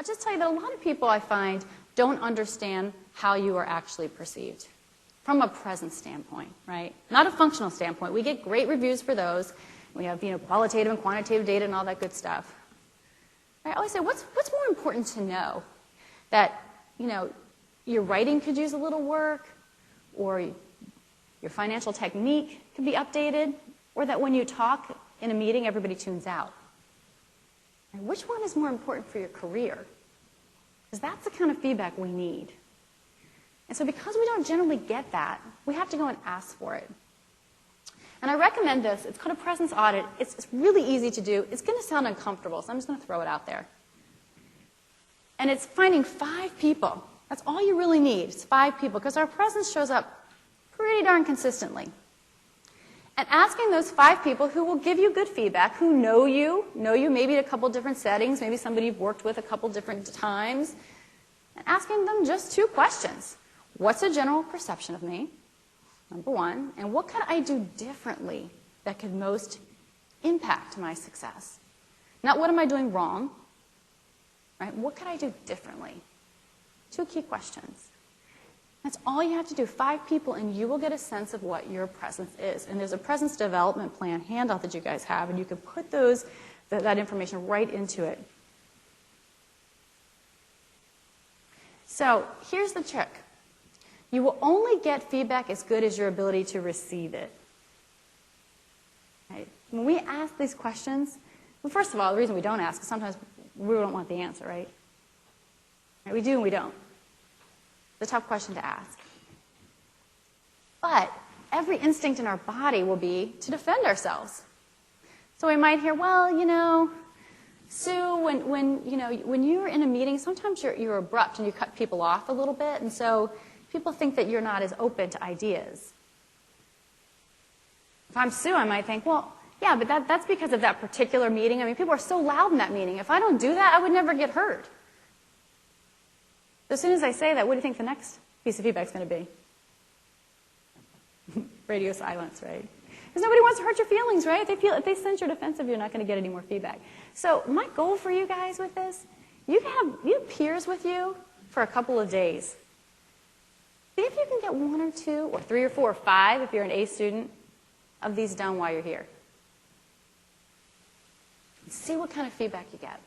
just tell you that a lot of people I find don't understand how you are actually perceived from a presence standpoint, right? Not a functional standpoint. We get great reviews for those. We have, qualitative and quantitative data and all that good stuff. I always say, what's more important to know? That, your writing could use a little work, or your financial technique could be updated, or that when you talk in a meeting, everybody tunes out. And which one is more important for your career? Because that's the kind of feedback we need. And so because we don't generally get that, we have to go and ask for it. And I recommend this. It's called a presence audit. It's really easy to do. It's going to sound uncomfortable, so I'm just going to throw it out there. And it's finding 5 people. That's all you really need. It's 5 people, because our presence shows up pretty darn consistently. And asking those 5 people who will give you good feedback, who know you maybe in a couple different settings, maybe somebody you've worked with a couple different times, and asking them just 2 questions. What's a general perception of me? Number 1. And what could I do differently that could most impact my success? Not what am I doing wrong, right? What could I do differently? 2 key questions. That's all you have to do, 5 people, and you will get a sense of what your presence is. And there's a presence development plan handout that you guys have, and you can put that information right into it. So here's the trick. You will only get feedback as good as your ability to receive it. Right? When we ask these questions, well, first of all, the reason we don't ask is sometimes we don't want the answer, right? We do and we don't. It's a tough question to ask. But every instinct in our body will be to defend ourselves. So we might hear, well, Sue, when you're in a meeting, sometimes you're abrupt and you cut people off a little bit, and so people think that you're not as open to ideas. If I'm Sue, I might think, well, yeah, but that's because of that particular meeting. I mean, people are so loud in that meeting. If I don't do that, I would never get heard. As soon as I say that, what do you think the next piece of feedback is going to be? Radio silence, right? Because nobody wants to hurt your feelings, right? If they sense you're defensive, you're not going to get any more feedback. So my goal for you guys with this, you have peers with you for a couple of days. See if you can get 1 or 2 or 3 or 4 or 5, if you're an A student, of these done while you're here. See what kind of feedback you get.